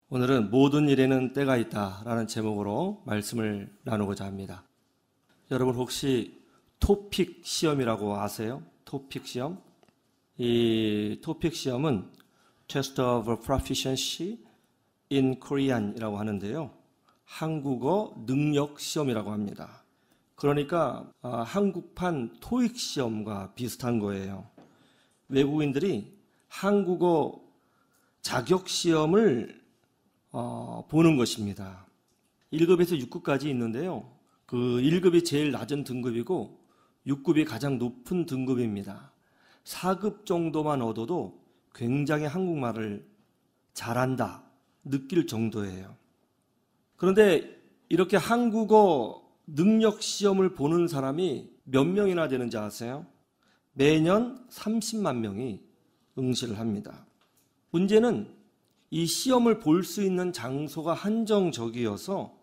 오늘은 모든 일에는 때가 있다라는 제목으로 말씀을 나누고자 합니다. 여러분 혹시 토픽 시험이라고 아세요? 토픽 시험? 이 토픽 시험은 Test of Proficiency in Korean이라고 하는데요. 한국어 능력 시험이라고 합니다. 그러니까 한국판 토익 시험과 비슷한 거예요. 외국인들이 한국어 자격 시험을 보는 것입니다. 1급에서 6급까지 있는데요. 그 1급이 제일 낮은 등급이고 6급이 가장 높은 등급입니다. 4급 정도만 얻어도 굉장히 한국말을 잘한다 느낄 정도예요. 그런데 이렇게 한국어 능력 시험을 보는 사람이 몇 명이나 되는지 아세요? 매년 30만 명이 응시를 합니다. 문제는 이 시험을 볼 수 있는 장소가 한정적이어서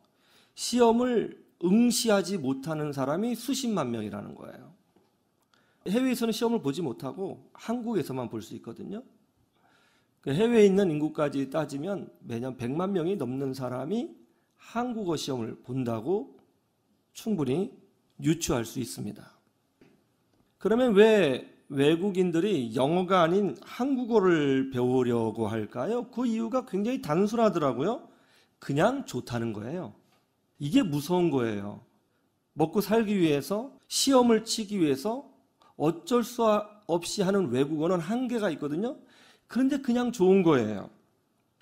시험을 응시하지 못하는 사람이 수십만 명이라는 거예요. 해외에서는 시험을 보지 못하고 한국에서만 볼 수 있거든요. 해외에 있는 인구까지 따지면 매년 100만 명이 넘는 사람이 한국어 시험을 본다고 충분히 유추할 수 있습니다. 그러면 왜 외국인들이 영어가 아닌 한국어를 배우려고 할까요? 그 이유가 굉장히 단순하더라고요. 그냥 좋다는 거예요. 이게 무서운 거예요. 먹고 살기 위해서, 시험을 치기 위해서 어쩔 수 없이 하는 외국어는 한계가 있거든요. 그런데 그냥 좋은 거예요.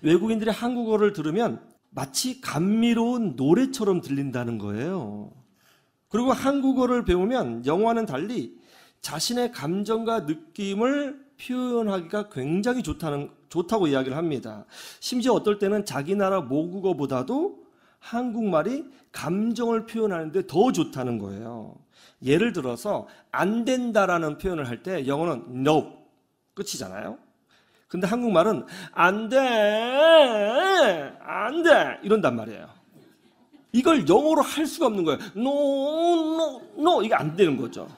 외국인들이 한국어를 들으면 마치 감미로운 노래처럼 들린다는 거예요. 그리고 한국어를 배우면 영어와는 달리 자신의 감정과 느낌을 표현하기가 굉장히 좋다고 이야기를 합니다. 심지어 어떨 때는 자기 나라 모국어보다도 한국말이 감정을 표현하는데 더 좋다는 거예요. 예를 들어서 안 된다라는 표현을 할 때 영어는 no 끝이잖아요. 근데 한국말은 안 돼, 안 돼 이런단 말이에요. 이걸 영어로 할 수가 없는 거예요. no 이게 안 되는 거죠.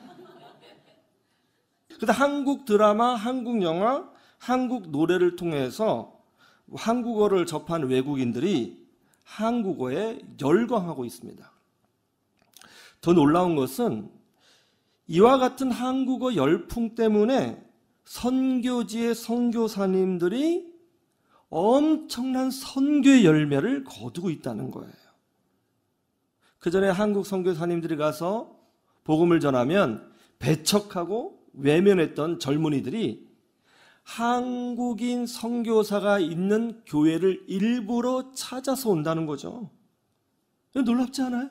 근데 한국 드라마, 한국 영화, 한국 노래를 통해서 한국어를 접한 외국인들이 한국어에 열광하고 있습니다. 더 놀라운 것은 이와 같은 한국어 열풍 때문에 선교지의 선교사님들이 엄청난 선교의 열매를 거두고 있다는 거예요. 그 전에 한국 선교사님들이 가서 복음을 전하면 배척하고 외면했던 젊은이들이 한국인 선교사가 있는 교회를 일부러 찾아서 온다는 거죠. 놀랍지 않아요?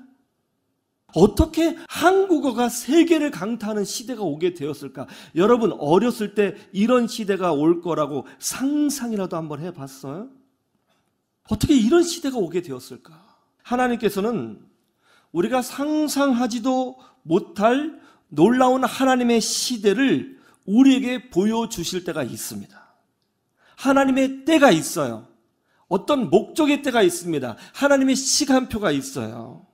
어떻게 한국어가 세계를 강타하는 시대가 오게 되었을까? 여러분 어렸을 때 이런 시대가 올 거라고 상상이라도 한번 해봤어요? 어떻게 이런 시대가 오게 되었을까? 하나님께서는 우리가 상상하지도 못할 놀라운 하나님의 시대를 우리에게 보여주실 때가 있습니다. 하나님의 때가 있어요. 어떤 목적의 때가 있습니다. 하나님의 시간표가 있어요.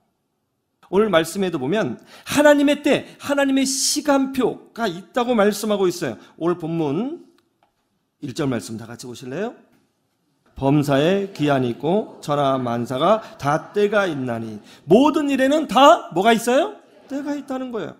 오늘 말씀에도 보면 하나님의 때, 하나님의 시간표가 있다고 말씀하고 있어요. 오늘 본문 1절 말씀 다 같이 보실래요? 범사에 기한이 있고 천하 만사가 다 때가 있나니 모든 일에는 다 뭐가 있어요? 때가 있다는 거예요.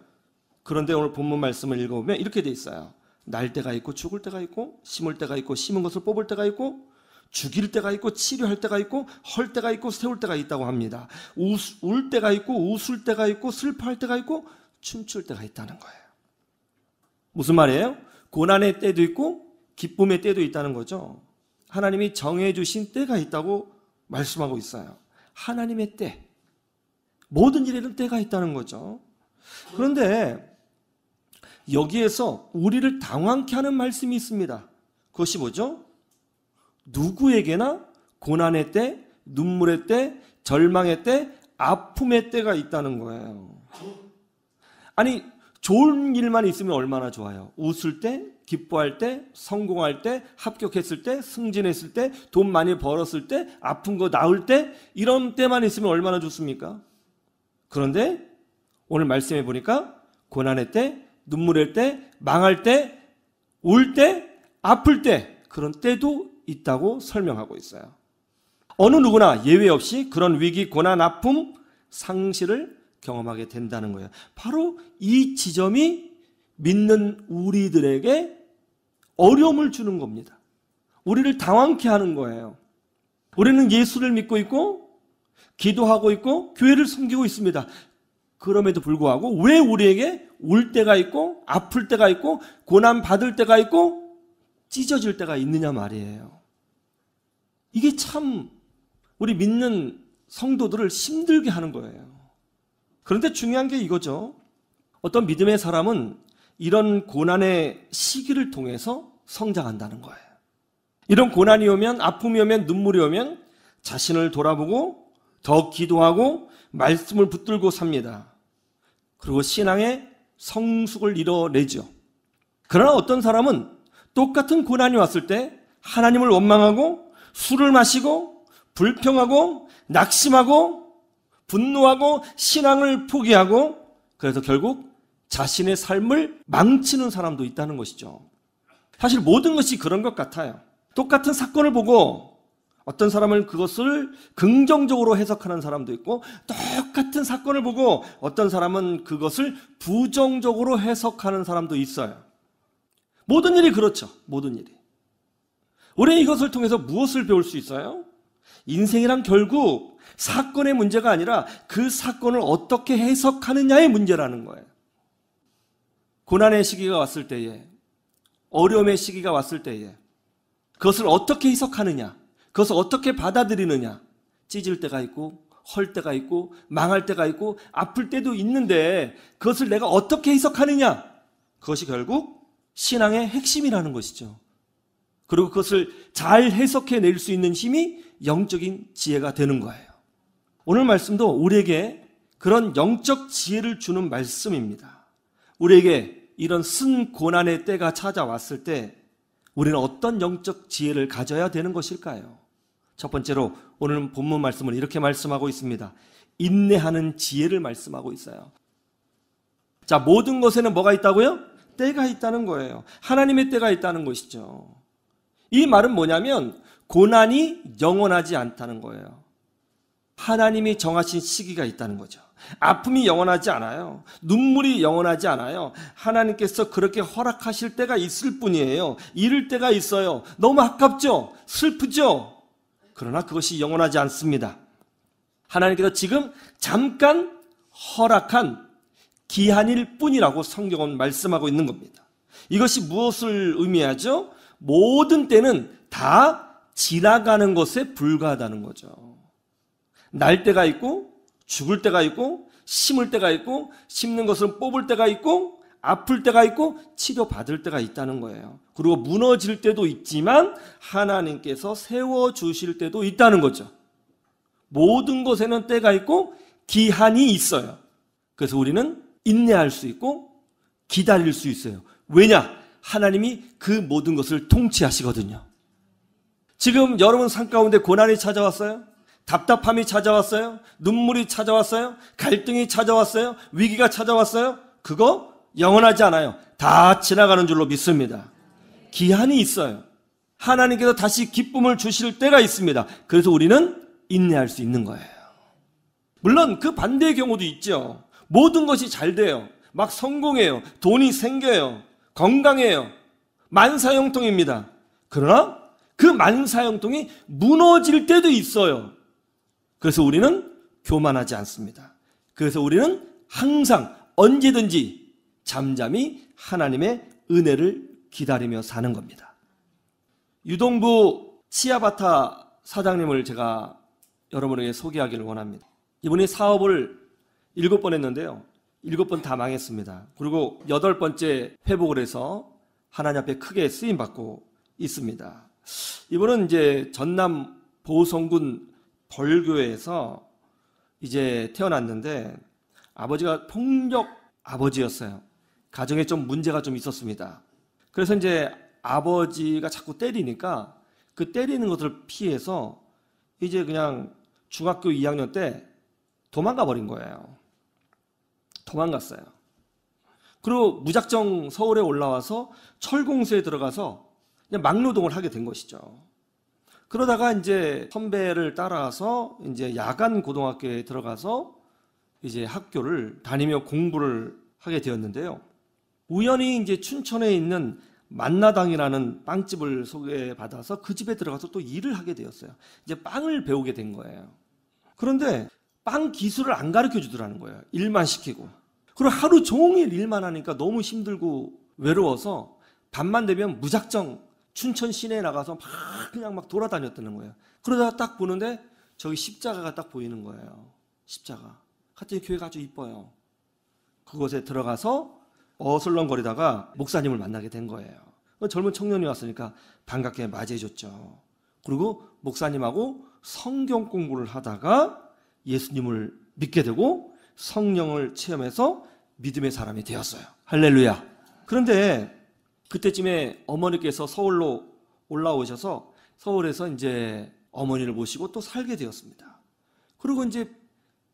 그런데 오늘 본문 말씀을 읽어보면 이렇게 돼 있어요. 날 때가 있고 죽을 때가 있고 심을 때가 있고 심은 것을 뽑을 때가 있고 죽일 때가 있고 치료할 때가 있고 헐 때가 있고 세울 때가 있다고 합니다. 울 때가 있고 웃을 때가 있고 슬퍼할 때가 있고 춤출 때가 있다는 거예요. 무슨 말이에요? 고난의 때도 있고 기쁨의 때도 있다는 거죠. 하나님이 정해주신 때가 있다고 말씀하고 있어요. 하나님의 때. 모든 일에는 때가 있다는 거죠. 그런데 여기에서 우리를 당황케 하는 말씀이 있습니다. 그것이 뭐죠? 누구에게나 고난의 때, 눈물의 때, 절망의 때, 아픔의 때가 있다는 거예요. 아니, 좋은 일만 있으면 얼마나 좋아요. 웃을 때, 기뻐할 때, 성공할 때, 합격했을 때, 승진했을 때, 돈 많이 벌었을 때, 아픈 거 나을 때, 이런 때만 있으면 얼마나 좋습니까? 그런데 오늘 말씀해 보니까 고난의 때, 눈물의 때, 망할 때, 울 때, 아플 때 그런 때도 있다고 설명하고 있어요. 어느 누구나 예외 없이 그런 위기, 고난, 아픔, 상실을 경험하게 된다는 거예요. 바로 이 지점이 믿는 우리들에게 어려움을 주는 겁니다. 우리를 당황케 하는 거예요. 우리는 예수를 믿고 있고 기도하고 있고 교회를 섬기고 있습니다. 그럼에도 불구하고 왜 우리에게 울 때가 있고 아플 때가 있고 고난 받을 때가 있고 찢어질 때가 있느냐 말이에요. 이게 참 우리 믿는 성도들을 힘들게 하는 거예요. 그런데 중요한 게 이거죠. 어떤 믿음의 사람은 이런 고난의 시기를 통해서 성장한다는 거예요. 이런 고난이 오면, 아픔이 오면, 눈물이 오면 자신을 돌아보고 더 기도하고 말씀을 붙들고 삽니다. 그리고 신앙의 성숙을 이뤄내죠. 그러나 어떤 사람은 똑같은 고난이 왔을 때 하나님을 원망하고 술을 마시고 불평하고 낙심하고 분노하고 신앙을 포기하고 그래서 결국 자신의 삶을 망치는 사람도 있다는 것이죠. 사실 모든 것이 그런 것 같아요. 똑같은 사건을 보고 어떤 사람은 그것을 긍정적으로 해석하는 사람도 있고 똑같은 사건을 보고 어떤 사람은 그것을 부정적으로 해석하는 사람도 있어요. 모든 일이 그렇죠. 모든 일이. 우리 이것을 통해서 무엇을 배울 수 있어요? 인생이란 결국 사건의 문제가 아니라 그 사건을 어떻게 해석하느냐의 문제라는 거예요. 고난의 시기가 왔을 때에, 어려움의 시기가 왔을 때에 그것을 어떻게 해석하느냐, 그것을 어떻게 받아들이느냐. 찢을 때가 있고 헐 때가 있고 망할 때가 있고 아플 때도 있는데 그것을 내가 어떻게 해석하느냐, 그것이 결국 신앙의 핵심이라는 것이죠. 그리고 그것을 잘 해석해낼 수 있는 힘이 영적인 지혜가 되는 거예요. 오늘 말씀도 우리에게 그런 영적 지혜를 주는 말씀입니다. 우리에게 이런 쓴 고난의 때가 찾아왔을 때 우리는 어떤 영적 지혜를 가져야 되는 것일까요? 첫 번째로 오늘 본문 말씀은 이렇게 말씀하고 있습니다. 인내하는 지혜를 말씀하고 있어요. 자, 모든 것에는 뭐가 있다고요? 때가 있다는 거예요. 하나님의 때가 있다는 것이죠. 이 말은 뭐냐면 고난이 영원하지 않다는 거예요. 하나님이 정하신 시기가 있다는 거죠. 아픔이 영원하지 않아요. 눈물이 영원하지 않아요. 하나님께서 그렇게 허락하실 때가 있을 뿐이에요. 이를 때가 있어요. 너무 아깝죠? 슬프죠? 그러나 그것이 영원하지 않습니다. 하나님께서 지금 잠깐 허락한 기한일 뿐이라고 성경은 말씀하고 있는 겁니다. 이것이 무엇을 의미하죠? 모든 때는 다 지나가는 것에 불과하다는 거죠. 날 때가 있고 죽을 때가 있고 심을 때가 있고 심는 것을 뽑을 때가 있고 아플 때가 있고 치료받을 때가 있다는 거예요. 그리고 무너질 때도 있지만 하나님께서 세워주실 때도 있다는 거죠. 모든 것에는 때가 있고 기한이 있어요. 그래서 우리는 인내할 수 있고 기다릴 수 있어요. 왜냐? 하나님이 그 모든 것을 통치하시거든요. 지금 여러분 삶 가운데 고난이 찾아왔어요? 답답함이 찾아왔어요? 눈물이 찾아왔어요? 갈등이 찾아왔어요? 위기가 찾아왔어요? 그거 영원하지 않아요. 다 지나가는 줄로 믿습니다. 기한이 있어요. 하나님께서 다시 기쁨을 주실 때가 있습니다. 그래서 우리는 인내할 수 있는 거예요. 물론 그 반대의 경우도 있죠. 모든 것이 잘 돼요. 막 성공해요. 돈이 생겨요. 건강해요. 만사형통입니다. 그러나 그 만사형통이 무너질 때도 있어요. 그래서 우리는 교만하지 않습니다. 그래서 우리는 항상 언제든지 잠잠히 하나님의 은혜를 기다리며 사는 겁니다. 유동부 치아바타 사장님을 제가 여러분에게 소개하기를 원합니다. 이분이 사업을 7번 했는데요. 7번 다 망했습니다. 그리고 8번째 회복을 해서 하나님 앞에 크게 쓰임받고 있습니다. 이분은 이제 전남 보성군 벌교에서 이제 태어났는데 아버지가 폭력 아버지였어요. 가정에 좀 문제가 좀 있었습니다. 그래서 이제 아버지가 자꾸 때리니까 그 때리는 것을 피해서 이제 그냥 중학교 2학년 때 도망가 버린 거예요. 도망갔어요. 그리고 무작정 서울에 올라와서 철공소에 들어가서 그냥 막노동을 하게 된 것이죠. 그러다가 이제 선배를 따라서 이제 야간 고등학교에 들어가서 이제 학교를 다니며 공부를 하게 되었는데요. 우연히 이제 춘천에 있는 만나당이라는 빵집을 소개받아서 그 집에 들어가서 또 일을 하게 되었어요. 이제 빵을 배우게 된 거예요. 그런데 빵 기술을 안 가르쳐 주더라는 거예요. 일만 시키고. 그리고 하루 종일 일만 하니까 너무 힘들고 외로워서 밤만 되면 무작정 춘천 시내에 나가서 그냥 막 돌아다녔다는 거예요. 그러다가 딱 보는데 저기 십자가가 딱 보이는 거예요. 십자가. 하여튼 교회가 아주 이뻐요. 그곳에 들어가서 어슬렁거리다가 목사님을 만나게 된 거예요. 젊은 청년이 왔으니까 반갑게 맞이해줬죠. 그리고 목사님하고 성경 공부를 하다가 예수님을 믿게 되고 성령을 체험해서 믿음의 사람이 되었어요. 할렐루야. 그런데 그때쯤에 어머니께서 서울로 올라오셔서 서울에서 이제 어머니를 모시고 또 살게 되었습니다. 그리고 이제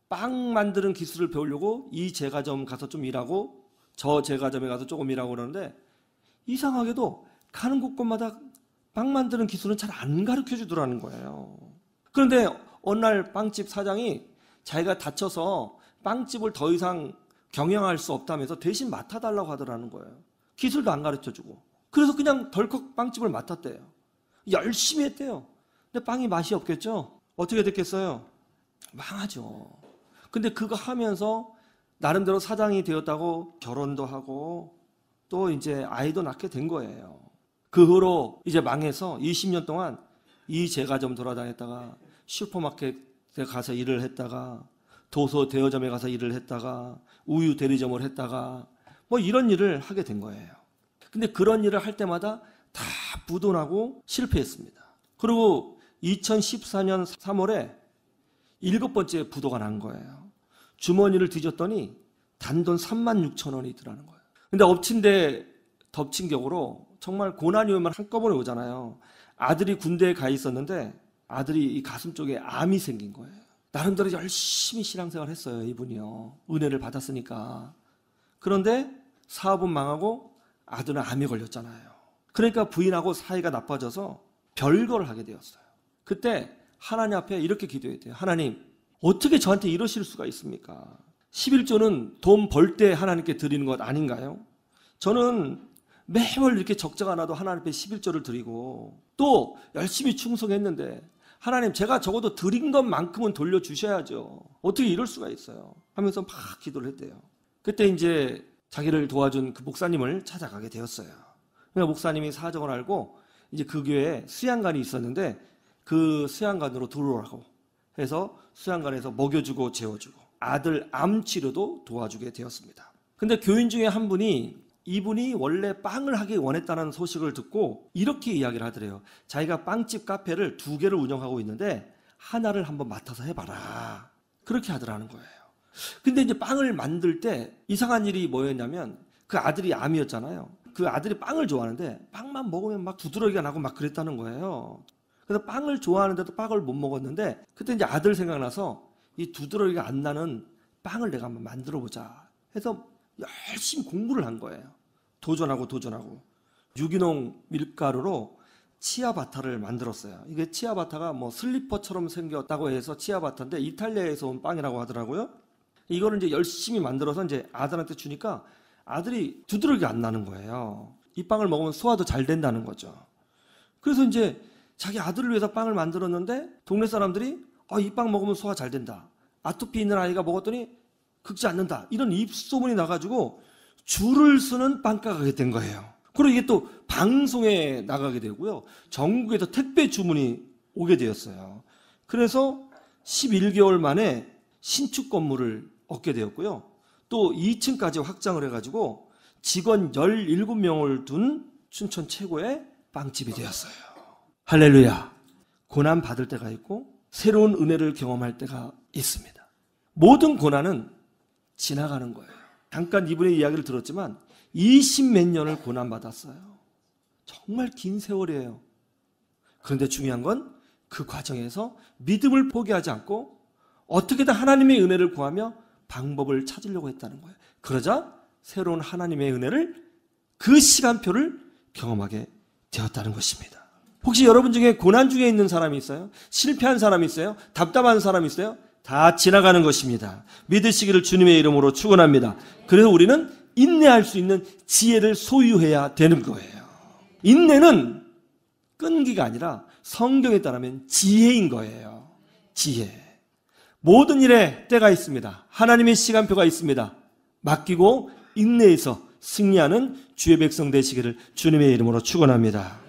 빵 만드는 기술을 배우려고 이 제과점 가서 좀 일하고 저 제과점에 가서 조금 일하고 그러는데 이상하게도 가는 곳곳마다 빵 만드는 기술은 잘 안 가르쳐 주더라는 거예요. 그런데 어느 날 빵집 사장이 자기가 다쳐서 빵집을 더 이상 경영할 수 없다면서 대신 맡아달라고 하더라는 거예요. 기술도 안 가르쳐 주고. 그래서 그냥 덜컥 빵집을 맡았대요. 열심히 했대요. 근데 빵이 맛이 없겠죠? 어떻게 됐겠어요? 망하죠. 근데 그거 하면서 나름대로 사장이 되었다고 결혼도 하고 또 이제 아이도 낳게 된 거예요. 그 후로 이제 망해서 20년 동안 이 제과점 돌아다녔다가 슈퍼마켓에 가서 일을 했다가 도서 대여점에 가서 일을 했다가 우유 대리점을 했다가 뭐 이런 일을 하게 된 거예요. 근데 그런 일을 할 때마다 다 부도나고 실패했습니다. 그리고 2014년 3월에 7번째 부도가 난 거예요. 주머니를 뒤졌더니 단돈 36,000원이더라는 거예요. 근데 엎친 데 덮친 격으로 정말 고난이 오면 한꺼번에 오잖아요. 아들이 군대에 가 있었는데 아들이 이 가슴 쪽에 암이 생긴 거예요. 나름대로 열심히 신앙생활 했어요. 이분이요. 은혜를 받았으니까. 그런데 사업은 망하고 아들은 암에 걸렸잖아요. 그러니까 부인하고 사이가 나빠져서 별거를 하게 되었어요. 그때 하나님 앞에 이렇게 기도해야 돼요. 하나님, 어떻게 저한테 이러실 수가 있습니까? 11조는 돈 벌 때 하나님께 드리는 것 아닌가요? 저는 매월 이렇게 적자가 나도 하나님 앞에 11조를 드리고 또 열심히 충성했는데 하나님, 제가 적어도 드린 것만큼은 돌려주셔야죠. 어떻게 이럴 수가 있어요? 하면서 막 기도를 했대요. 그때 이제 자기를 도와준 그 목사님을 찾아가게 되었어요. 그러니까 목사님이 사정을 알고 이제 그 교회에 수양관이 있었는데 그 수양관으로 들어오라고 해서 수양관에서 먹여주고 재워주고 아들 암 치료도 도와주게 되었습니다. 근데 교인 중에 한 분이 이분이 원래 빵을 하기 원했다는 소식을 듣고 이렇게 이야기를 하더래요. 자기가 빵집 카페를 2개를 운영하고 있는데 하나를 한번 맡아서 해봐라. 그렇게 하더라는 거예요. 근데 이제 빵을 만들 때 이상한 일이 뭐였냐면 그 아들이 암이었잖아요. 그 아들이 빵을 좋아하는데 빵만 먹으면 막 두드러기가 나고 막 그랬다는 거예요. 그래서 빵을 좋아하는데도 빵을 못 먹었는데 그때 이제 아들 생각나서 이 두드러기가 안 나는 빵을 내가 한번 만들어 보자 해서 열심히 공부를 한 거예요. 도전하고 유기농 밀가루로 치아바타를 만들었어요. 이게 치아바타가 뭐 슬리퍼처럼 생겼다고 해서 치아바타인데 이탈리아에서 온 빵이라고 하더라고요. 이거를 이제 열심히 만들어서 이제 아들한테 주니까 아들이 두드러기가 안 나는 거예요. 이 빵을 먹으면 소화도 잘 된다는 거죠. 그래서 이제 자기 아들을 위해서 빵을 만들었는데 동네 사람들이 이 빵 먹으면 소화 잘 된다. 아토피 있는 아이가 먹었더니 긁지 않는다. 이런 입소문이 나가지고 줄을 서는 빵가게가 된 거예요. 그리고 이게 또 방송에 나가게 되고요. 전국에서 택배 주문이 오게 되었어요. 그래서 11개월 만에 신축 건물을 얻게 되었고요. 또 2층까지 확장을 해가지고 직원 17명을 둔 춘천 최고의 빵집이 되었어요. 할렐루야. 고난 받을 때가 있고 새로운 은혜를 경험할 때가 있습니다. 모든 고난은 지나가는 거예요. 잠깐 이분의 이야기를 들었지만 20몇 년을 고난받았어요. 정말 긴 세월이에요. 그런데 중요한 건 그 과정에서 믿음을 포기하지 않고 어떻게든 하나님의 은혜를 구하며 방법을 찾으려고 했다는 거예요. 그러자 새로운 하나님의 은혜를 그 시간표를 경험하게 되었다는 것입니다. 혹시 여러분 중에 고난 중에 있는 사람이 있어요? 실패한 사람이 있어요? 답답한 사람이 있어요? 다 지나가는 것입니다. 믿으시기를 주님의 이름으로 축원합니다. 그래서 우리는 인내할 수 있는 지혜를 소유해야 되는 거예요. 인내는 끈기가 아니라 성경에 따르면 지혜인 거예요. 지혜. 모든 일에 때가 있습니다. 하나님의 시간표가 있습니다. 맡기고 인내해서 승리하는 주의 백성 되시기를 주님의 이름으로 축원합니다.